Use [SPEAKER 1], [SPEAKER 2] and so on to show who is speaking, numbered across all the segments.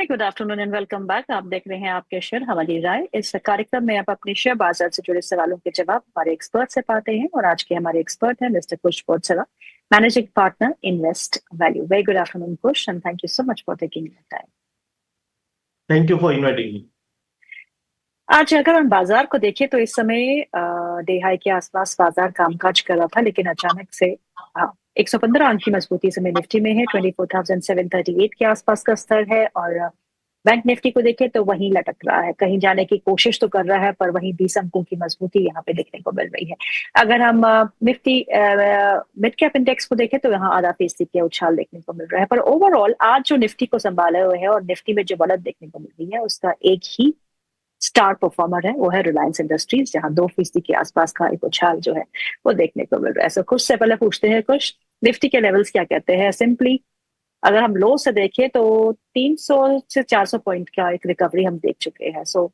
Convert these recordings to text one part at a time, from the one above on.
[SPEAKER 1] Hi, good afternoon and welcome back. आप देख रहे हैं आपके शेयर हमारी राय। इस कार्यक्रम में आप अपने शेयर बाजार से जुड़े सवालों के जवाब हमारे एक्सपर्ट से पाते हैं और आज के हमारे एक्सपर्ट हैं मिस्टर कुश पोर्टसेवा, managing partner Invest Value. Very good afternoon Kush and thank you so much for taking your time.
[SPEAKER 2] Thank you for inviting me.
[SPEAKER 1] आज अगर हम बाजार को देखें तो इस समय डे हाई के आसपास बाजार कामकाज कर रहा था, लेकिन अचानक से 115 अंक की मजबूती समय निफ्टी में है। 24,738 के आसपास का स्तर है और बैंक निफ्टी को देखें तो वहीं लटक रहा है, कहीं जाने की कोशिश तो कर रहा है पर वहीं 20 अंकों की मजबूती यहाँ पे देखने को मिल रही है। अगर हम निफ्टी मिड कैप इंडेक्स को देखें तो यहाँ आधा फीसदी के उछाल देखने को मिल रहा है, पर ओवरऑल आज जो निफ्टी को संभाले हुए है और निफ्टी में जो बढ़त देखने को मिल रही है उसका एक ही स्टार परफॉर्मर है, वो है रिलायंस इंडस्ट्रीज, जहां 2% के आसपास का एक उछाल जो है वो देखने को मिल रहा है। सो कुछ से पहले पूछते हैं कुछ निफ्टी के लेवल्स क्या कहते हैं। सिंपली अगर हम लो से देखें तो 300 से 400 पॉइंट का एक रिकवरी हम देख चुके हैं। सो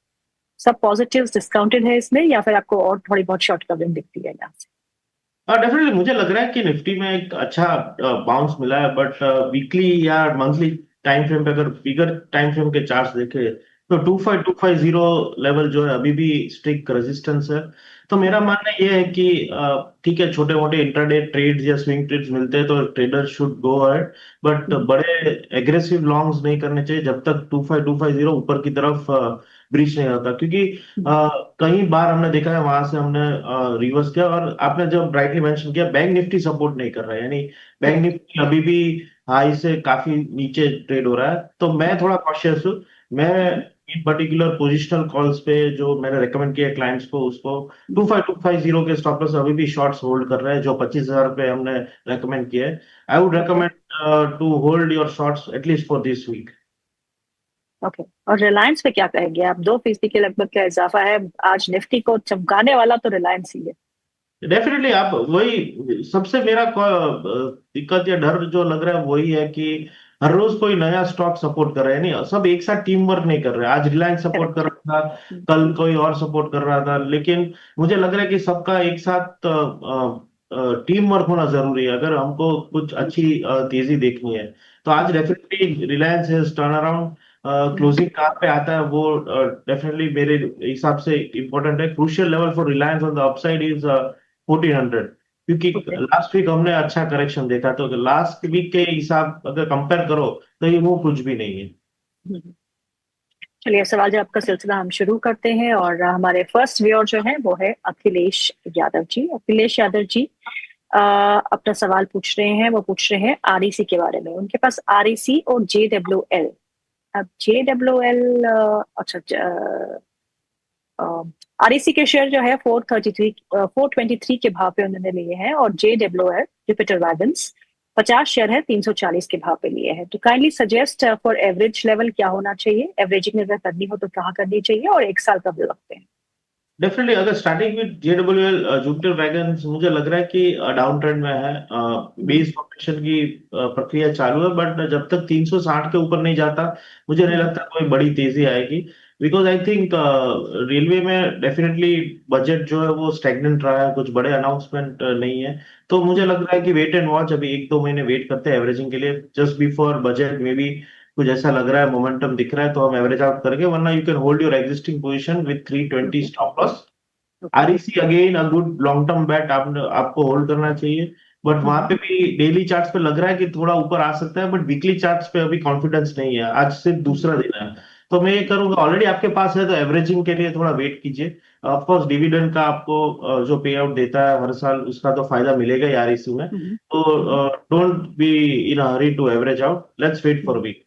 [SPEAKER 1] सब पॉजिटिव्स डिस्काउंटेड है इसमें, या फिर आपको और थोड़ी बहुत शॉर्ट कवरिंग दिखती है यहाँ से?
[SPEAKER 2] डेफिनेटली मुझे लग रहा है कि निफ्टी में एक अच्छा बाउंस मिला है, बट वीकली या मंथली टाइम फ्रेम पे अगर बिगर टाइम फ्रेम के चार्ट्स देखे तो 25250 लेवल जो है अभी भी स्ट्रिक्ट रेजिस्टेंस है। तो मेरा मानना ये है कि ठीक है, छोटे मोटे इंट्राडे ट्रेड्स या स्विंग ट्रेड्स मिलते हैं तो trader should go ahead, but बड़े एग्रेसिव लॉन्ग्स नहीं करने चाहिए जब तक 25250 ऊपर की तरफ ब्रीच नहीं होता, क्योंकि कई बार हमने देखा है वहां से हमने रिवर्स किया। और आपने जब राइटली मेंशन किया, बैंक निफ्टी सपोर्ट नहीं कर रहा है, यानी बैंक निफ्टी अभी भी हाई से काफी नीचे ट्रेड हो रहा है। तो मैं थोड़ा कॉशियस हूँ। मैं इन पर्टिकुलर पोजिशनल कॉल्स पे जो मैंने रेकमेंड किया क्लाइंट्स को, उसको 25250 के स्टॉप लॉस अभी भी शॉर्ट्स होल्ड कर रहे हैं, जो 25,000 पे हमने रेकमेंड किया है। I would recommend to hold your shorts at least for this week.
[SPEAKER 1] Okay, और रिलायंस पे क्या कहेंगे आप? 2% के लगभग का इजाफा है। आज निफ्टी को चमकाने वाला तो रिलायंस ही है।
[SPEAKER 2] डेफिनेटली आप वही, सबसे मेरा दिक्कत या डर जो लग रहा है वही है कि हर रोज कोई नया स्टॉक सपोर्ट कर रहा है, नहीं सब एक साथ टीम वर्क नहीं कर रहे। आज रिलायंस सपोर्ट कर
[SPEAKER 1] करेक्ट।
[SPEAKER 2] रहा था, कल कोई और सपोर्ट कर रहा था, लेकिन मुझे लग रहा है कि सबका एक साथ टीम वर्क होना जरूरी है अगर हमको कुछ अच्छी तेजी देखनी है। तो आज डेफिनेटली रिलायंस है टर्न अराउंड, क्लोजिंग कहाँ पे आता है वो डेफिनेटली मेरे हिसाब से इम्पोर्टेंट है। Crucial level for reliance on the upside is 1400, क्योंकि लास्ट वीक हमने अच्छा करेक्शन देखा, तो लास्ट वीक के हिसाब अगर कंपेयर करो तो ये वो कुछ भी नहीं है।
[SPEAKER 1] चलिए, सवाल जवाब का सिलसिला हम शुरू करते हैं और हमारे फर्स्ट व्यूअर जो है वो है अखिलेश यादव जी। अखिलेश यादव जी अपना सवाल पूछ रहे हैं। वो पूछ रहे हैं आरईसी के बारे में। उनके पास आरईसी और जेडब्ल्यूएल। अब जेडब्ल्यूएल, अच्छा, आरईसी के शेयर जो है 423 के भाव पे उन्होंने लिए हैं और जेडब्ल्यूएल जुपिटर वैगन्स 50 शेयर है 340 के भाव पे लिए हैं। तो kindly suggest for average level क्या होना चाहिए, एवरेजिंग अगर करनी हो तो कहाँ करनी चाहिए और एक साल कब लगते हैं?
[SPEAKER 2] डेफिनेटली अगर स्टार्टिंग विद जेडब्ल्यूएल जुपिटर वैगन्स, मुझे लग रहा है कि डाउन ट्रेंड में है। बेस फॉर्मेशन की प्रक्रिया चालू है, बट जब तक 360 के ऊपर नहीं जाता मुझे नहीं लगता कोई बड़ी तेजी आएगी। बिकॉज आई थिंक रेलवे में डेफिनेटली बजट जो है वो स्टेगनेंट रहा है, कुछ बड़े अनाउंसमेंट नहीं है। तो मुझे लग रहा है कि वेट एंड वॉच, अभी 1-2 महीने वेट करते हैं एवरेजिंग के लिए, जस्ट बिफोर बजट में भी कुछ ऐसा लग रहा है, मोमेंटम दिख रहा है तो हम एवरेज आउट करेंगे, वरना you can hold your existing position with 320 stop loss. REC again a good long term bat आपको होल्ड करना चाहिए, बट वहां पे भी डेली चार्ट्स पे लग रहा है कि थोड़ा ऊपर आ सकता है, बट वीकली चार्ट्स पे अभी कॉन्फिडेंस नहीं है। आज सिर्फ दूसरा दिन है, तो मैं ये करूंगा, ऑलरेडी आपके पास है तो एवरेजिंग के लिए थोड़ा वेट कीजिए। ऑफ कोर्स डिविडेंड का आपको जो पे आउट देता है हर साल, उसका तो फायदा मिलेगा ही आरईसी में। तो don't be in hurry to average out, let's wait for week.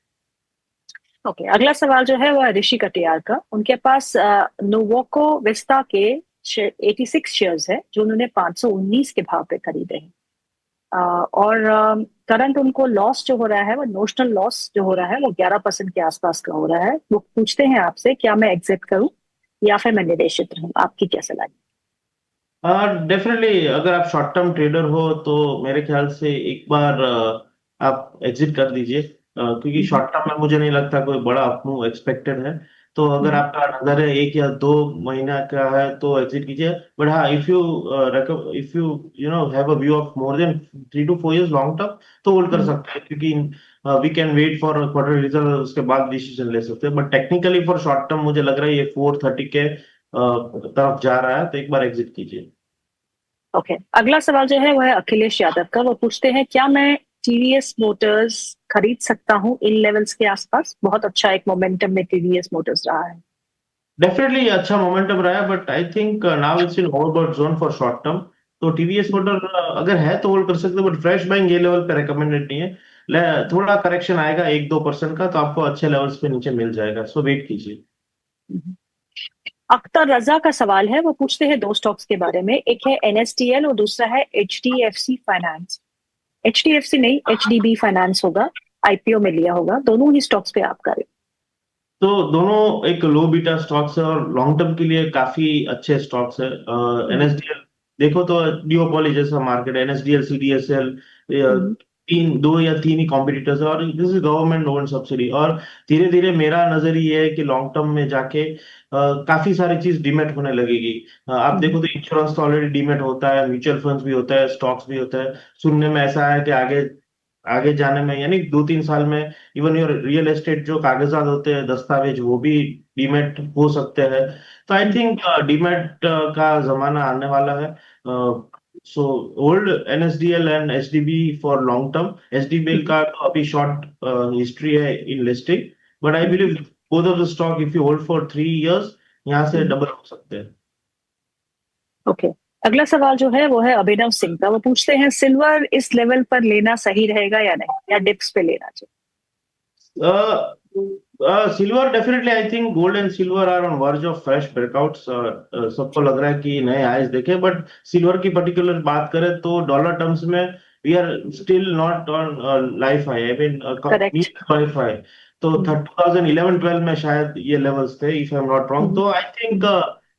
[SPEAKER 1] Okay, अगला सवाल जो है वो है ऋषि कटियार का। उनके पास नोवोको विस्ता के 86 शेयर्स है जो उन्होंने 519 के भाव पे खरीदे हैं। और करंट उनको लॉस जो हो रहा है, वो नोशनल लॉस जो हो रहा है वो 11% के आसपास का हो रहा है। वो पूछते हैं आपसे क्या मैं एग्जिट करूं या फिर मैं निवेशित रहूं, आपकी क्या सलाह है?
[SPEAKER 2] डेफिनेटली अगर आप शॉर्ट टर्म ट्रेडर हो तो मेरे ख्याल से एक बार आप एग्जिट कर दीजिए, क्योंकि
[SPEAKER 1] हम्म,
[SPEAKER 2] शॉर्ट टर्म में मुझे नहीं लगता कोई बड़ा अपमूव एक्सपेक्टेड है। तो अगर
[SPEAKER 1] हम्म,
[SPEAKER 2] आपका नजर है 1 या 2 महीना का है तो एग्जिट कीजिए। बट हाँ, if you you know have a view of more than 3 to 4 years long term, तो होल्ड कर
[SPEAKER 1] हम्म,
[SPEAKER 2] सकते हैं, क्योंकि we can wait for quarter result, उसके बाद डिसीजन ले सकते हैं, but technically for short term मुझे लग रहा है ये 430 के तरफ जा रहा है, तो एक बार एग्जिट कीजिए।
[SPEAKER 1] ओके, अगला सवाल जो है वो है अखिलेश यादव का। वो पूछते हैं, क्या मैं टीवीएस मोटर्स खरीद सकता हूँ इन लेवल्स के आसपास? बहुत अच्छा एक मोमेंटम में टीवीएस मोटर्स रहा है।
[SPEAKER 2] डेफिनेटली अच्छा मोमेंटम रहा है, but I think now it's in overbought zone for short term. तो टीवीएस मोटर अगर है तो होल्ड कर सकते हैं, बट फ्रेश बाइंग ये लेवल पे रिकमेंडेड नहीं है। थोड़ा करेक्शन आएगा 1-2% का, तो आपको अच्छे लेवल्स पे नीचे मिल जाएगा, सो वेट कीजिए।
[SPEAKER 1] अख्तर रजा का सवाल है। वो पूछते हैं दो स्टॉक्स के बारे में, एक है एनएसडीएल और दूसरा है एचडीएफसी फाइनेंस। एचडीएफसी नहीं, एचडीबी फाइनेंस होगा, आईपीओ में लिया होगा। दोनों ही स्टॉक्स पे आप करें।
[SPEAKER 2] तो दोनों एक लो बीटा स्टॉक्स है और लॉन्ग टर्म के लिए काफी अच्छे स्टॉक्स है। एनएसडीएल देखो तो डिओपॉली जैसा मार्केट है, एनएसडीएल, सीडीएसएल, दो या तीन ही कॉम्पिटिटर्स है, और this is government own subsidy. और धीरे धीरे मेरा नजर ये है कि लॉन्ग टर्म में जाके काफी सारी चीज डीमेट होने लगेगी। आप देखो तो इंश्योरेंस तो ऑलरेडी डीमेट होता है, म्यूचुअल फंड्स भी होता है, स्टॉक्स भी होता है। सुनने में ऐसा है कि आगे आगे जाने में, यानी 2-3 साल में, इवन योर रियल एस्टेट जो कागजात होते हैं, दस्तावेज, वो भी डीमेट हो सकते हैं। तो आई थिंक डीमेट का जमाना आने वाला है। So hold NSDL and HDB for long term. HDBL का तो अभी शॉर्ट हिस्ट्री है in listing, but I believe both of the stock if you hold for 3 years, यहाँ से डबल हो सकते हैं।
[SPEAKER 1] ओके, अगला सवाल जो है वो है अभिनव सिंह का। वो पूछते हैं, सिल्वर इस लेवल पर लेना सही रहेगा या नहीं, या डिप्स पे लेना चाहिए?
[SPEAKER 2] Silver definitely, I think gold and silver are on verge of fresh breakouts. सबको लग रहा है कि नए हाइज देखे, बट सिल्वर की पर्टिकुलर बात करें तो डॉलर टर्म्स में we are still not on life high, I mean
[SPEAKER 1] correct.
[SPEAKER 2] Life high. तो 2011-12 में शायद ये लेवल्स थे, if I am not wrong. तो आई थिंक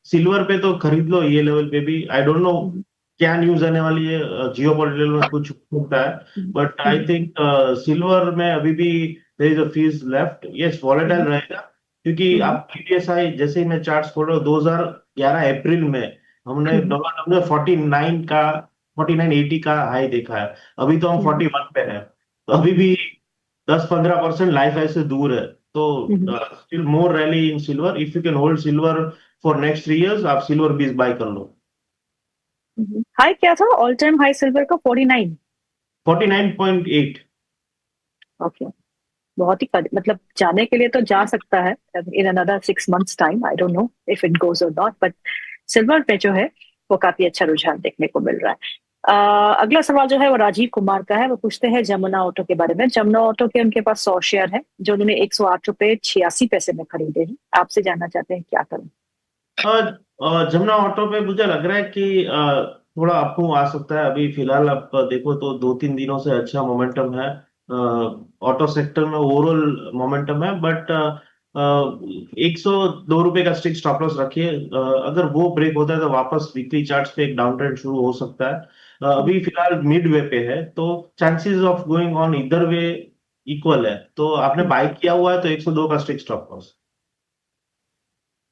[SPEAKER 2] सिल्वर पे तो खरीद लो ये लेवल पे भी। आई डोंट नो क्या न्यूज आने वाली है, जियो पॉलिटिकल में कुछ होता है, बट आई थिंक सिल्वर में अभी भी there is a fees left. Yes, volatile रहेगा, क्योंकि आप पीटीएसआई जैसे ही मैं चार्ट्स खोल रहा हूँ, 2011 अप्रैल में हमने डॉलर टर्म में 49 का हाई देखा है। अभी तो हम 41 पे हैं, तो अभी भी 10-15% लाइफ हाई से दूर है। तो still more rally in silver. If you can hold silver for next 3 years, आप सिल्वर 20 बाय कर लो।
[SPEAKER 1] हाई क्या था ऑल टाइम हाई सिल्वर का?
[SPEAKER 2] 49.8।
[SPEAKER 1] ओके, बहुत ही मतलब जाने के लिए तो जा सकता है in another 6 months time. I don't know if it goes और नॉट, बट सिल्वर पे जो है वो काफी अच्छा रुझान देखने को मिल रहा है। अगला सवाल जो है वो राजीव कुमार का है। वो पूछते हैं जमुना ऑटो के बारे में। जमुना ऑटो के उनके पास 100 शेयर है जो उन्होंने 108 रुपए 86 पैसे में खरीदे हैं। आपसे जानना चाहते हैं क्या करूं?
[SPEAKER 2] जमुना ऑटो पे मुझे लग रहा है कि थोड़ा अपू आ सकता है। अभी फिलहाल आप देखो तो 2-3 दिनों से अच्छा मोमेंटम है ऑटो सेक्टर में, ओवरऑल मोमेंटम है, बट 102 रुपए का स्टिक स्टॉप लॉस रखिए। अगर वो ब्रेक होता है तो वापस वीकली चार्ट्स पे एक डाउन ट्रेंड शुरू हो सकता है। अभी फिलहाल मिड वे पे है, तो चांसेस ऑफ गोइंग ऑन इधर वे इक्वल है। तो आपने बाय किया हुआ है तो 102 का स्टिक स्टॉप लॉस।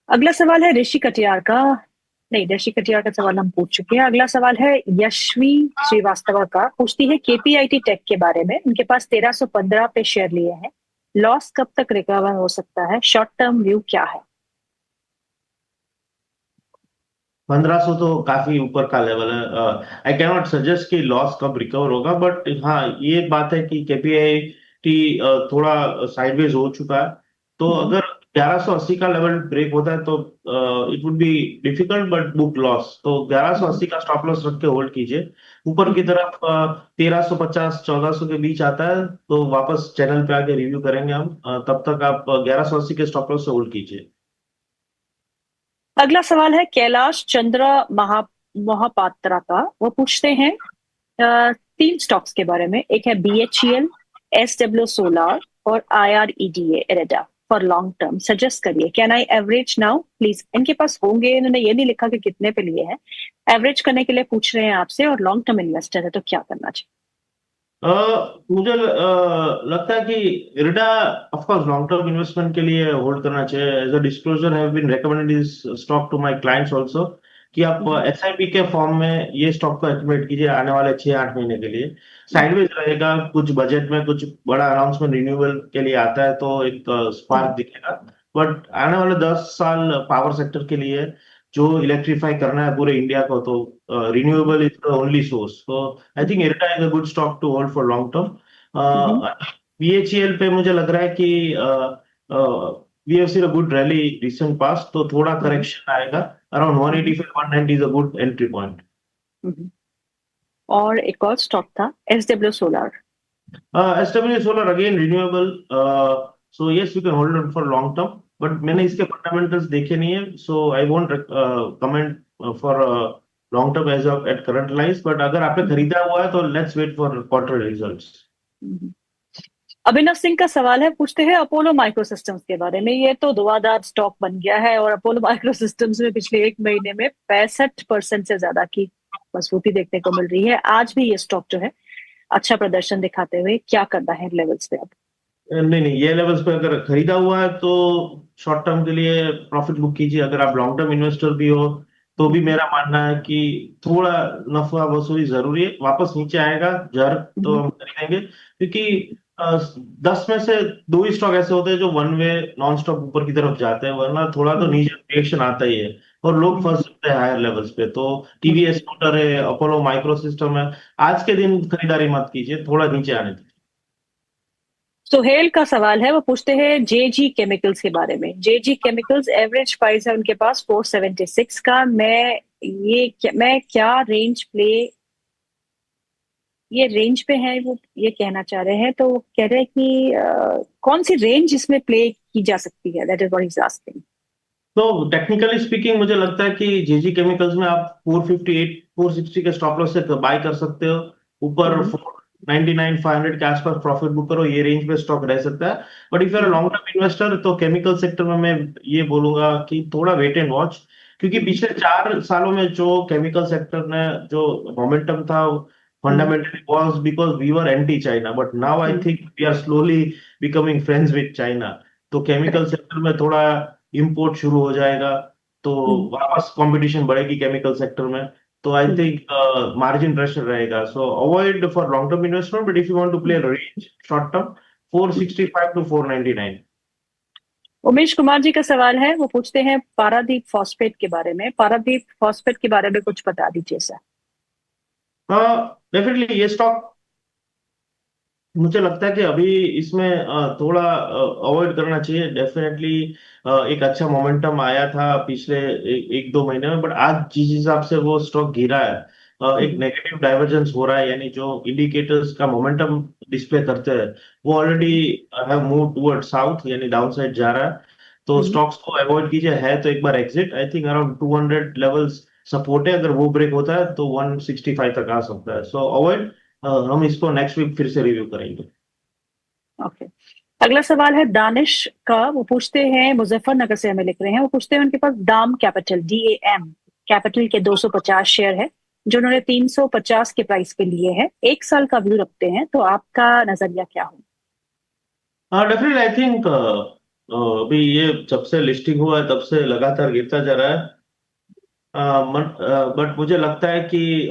[SPEAKER 1] अगला सवाल है ऋषि कटियार का। नहीं, ऋषि कटियार का सवाल हम पूछ चुके हैं। अगला सवाल है यशवी श्रीवास्तव का। पूछती है केपीआईटी टेक के बारे में। उनके पास 1315 पे शेयर लिए हैं। लॉस कब तक रिकवर हो सकता है? शॉर्ट टर्म व्यू क्या है?
[SPEAKER 2] 1500 तो काफी ऊपर का लेवल है। आई कैन नॉट सजेस्ट कि लॉस कब रिकवर होगा, बट हाँ ये बात है कि केपीआईटी थोड़ा साइडवेज हो चुका है। तो अगर 1180 का लेवल ब्रेक होता है तो it would be difficult but book loss. तो 1180 का स्टॉप लॉस रख के होल्ड कीजिए। ऊपर की तरफ 1350-1400 के बीच आता है तो वापस चैनल पे आके रिव्यू करेंगे हम। तब तक आप 1180 के स्टॉप लॉस से होल्ड कीजिए।
[SPEAKER 1] अगला सवाल है कैलाश चंद्र महापात्रा का। वो पूछते हैं 3 स्टॉक्स के बारे में। एक है बीएचईएल, एसडब्ल्यू सोलार और IREDA Ireda for long term. Suggest करिए, can I average now please? इनके पास होंगे, इन्होंने ये नहीं लिखा कि कितने पे लिए हैं। एवरेज करने के लिए पूछ रहे हैं आपसे, और लॉन्ग टर्म इन्वेस्टर है तो क्या करना चाहिए?
[SPEAKER 2] मुझे लगता है कि IRDA of course long term investment के लिए होल्ड करना चाहिए। As a disclosure have been recommended this stock to my clients also. कि आप एसआईपी के फॉर्म में ये स्टॉक को एक्यूमुलेट कीजिए आने वाले 6-8 महीने के लिए। साइडवेज रहेगा, कुछ बजट में कुछ बड़ा अनाउंसमेंट रिन्यूएबल के लिए आता है तो एक स्पार्क दिखेगा। बट आने वाले 10 साल पावर सेक्टर के लिए जो इलेक्ट्रीफाई करना है पूरे इंडिया को, तो renewable is the only source. तो I think Ireda is a good stock to hold for long term. BHEL पे मुझे लग रहा है कि we have seen a good rally recent past, तो थोड़ा करेक्शन आएगा। Around 185-190 is a good entry point.
[SPEAKER 1] और एक और स्टॉक था SW solar.
[SPEAKER 2] SW solar again renewable, so yes we can hold it for long term, but मैंने इसके fundamentals देखे नहीं है, so I won't comment for long term as of at current prices. But अगर आपने खरीदा हुआ है तो let's wait for quarter results.
[SPEAKER 1] Abhinav Singh का सवाल है, पूछते हैं अपोलो माइक्रो सिस्टम्स के बारे में। ये तो धुआंधार स्टॉक बन गया है और अपोलो माइक्रो सिस्टम्स में पिछले 1 महीने में 65% से ज्यादा की मजबूती देखने को मिल रही है। आज भी ये स्टॉक जो है अच्छा प्रदर्शन दिखाते हुए क्या करना है लेवल्स पे अब?
[SPEAKER 2] नहीं नहीं, ये लेवल्स पे अगर खरीदा हुआ है तो शॉर्ट टर्म के लिए प्रॉफिट बुक कीजिए। अगर आप लॉन्ग टर्म इन्वेस्टर भी हो तो भी मेरा मानना है कि थोड़ा नफा वसूली जरूरी है। वापस नीचे आएगा जर तो हम खरीदेंगे, क्योंकि 10 में से 2 ही स्टॉक ऐसे होते हैं जो वन वे नॉन स्टॉप ऊपर की तरफ जाते हैं, वरना थोड़ा तो नीचे रिएक्शन आता ही है और लोग फंस सकते हैं हायर लेवल्स पे। तो टीवीएस मोटर है, अपोलो माइक्रो सिस्टम है, आज के दिन खरीदारी मत कीजिए, थोड़ा नीचे आने दीजिए।
[SPEAKER 1] सुहेल का सवाल है, वो पूछते हैं जेजी केमिकल्स के बारे में। जेजी केमिकल्स एवरेज प्राइस है उनके पास 476 का। मैं क्या रेंज प्ले, ये रेंज पे है वो ये कहना चाह रहे हैं, तो कह रहे हैं कि कौन सी रेंज इसमें प्ले की जा सकती है, that is what he is asking.
[SPEAKER 2] तो टेक्निकली स्पीकिंग मुझे लगता है कि जेजी केमिकल्स में आप 458 460 के स्टॉप लॉस से बाय कर सकते हो। ऊपर 499 500 के आसपास प्रॉफिट बुक करो, ये रेंज पे स्टॉक रह सकता है। But if you are long term investor तो केमिकल सेक्टर में मैं ये बोलूंगा कि थोड़ा वेट एंड वॉच, क्योंकि पिछले 4 सालों में जो केमिकल सेक्टर ने जो मोमेंटम था fundamentally was because we were anti China, but now I think we are slowly becoming friends with China. तो केमिकल सेक्टर में थोड़ा इंपोर्ट शुरू हो जाएगा तो वापस कंपटीशन बढ़ेगी केमिकल सेक्टर में, तो आई थिंक मार्जिन प्रेशर रहेगा। So avoid for long term investment, but if you want to play range short term 465 to 499।
[SPEAKER 1] Umesh Kumar ji का सवाल है, वो पूछते हैं पारादीप फॉस्फेट के बारे में। पारादीप फॉस्फेट के बारे में कुछ बता दीजिए सर।
[SPEAKER 2] डेफिनेटली ये स्टॉक मुझे लगता है कि अभी इसमें थोड़ा अवॉइड करना चाहिए। डेफिनेटली एक अच्छा मोमेंटम आया था पिछले 1-2 महीने में, बट आज जिस हिसाब से वो स्टॉक गिरा है, एक नेगेटिव डाइवर्जेंस हो रहा है, यानी जो इंडिकेटर्स का मोमेंटम डिस्प्ले करते हैं वो already have move toward south, यानी डाउन साइड जा रहा है। तो स्टॉक्स को अवॉइड कीजिए, है तो एक बार exit. I think around 200 levels support है, अगर वो ब्रेक होता है तो 165 तक आ सकता है। सो अवॉइड। हम इसको नेक्स्ट वीक फिर से रिव्यू करेंगे।
[SPEAKER 1] ओके। अगला सवाल है दानिश का, वो पूछते हैं, मुजफ्फरनगर से हमें लिख रहे हैं। वो पूछते हैं उनके पास दाम कैपिटल DAM कैपिटल के 250 शेयर है जो उन्होंने 350 के प्राइस पे लिए हैं। 1 साल का व्यू रखते हैं, तो आपका नजरिया क्या हो?
[SPEAKER 2] डेफिनेटली आई थिंक अभी ये जब से लिस्टिंग हुआ है तब से लगातार गिरता जा रहा है। बट मुझे लगता है कि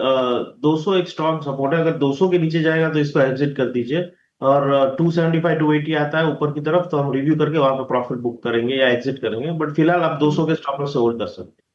[SPEAKER 2] 200 एक स्ट्रॉन्ग सपोर्ट है। अगर 200 के नीचे जाएगा तो इसको एग्जिट कर दीजिए, और 275 280 आता है ऊपर की तरफ तो हम रिव्यू करके वहां पे प्रॉफिट बुक करेंगे या एग्जिट करेंगे। बट फिलहाल आप 200 के स्टॉप लॉस से होल्ड कर सकते हैं।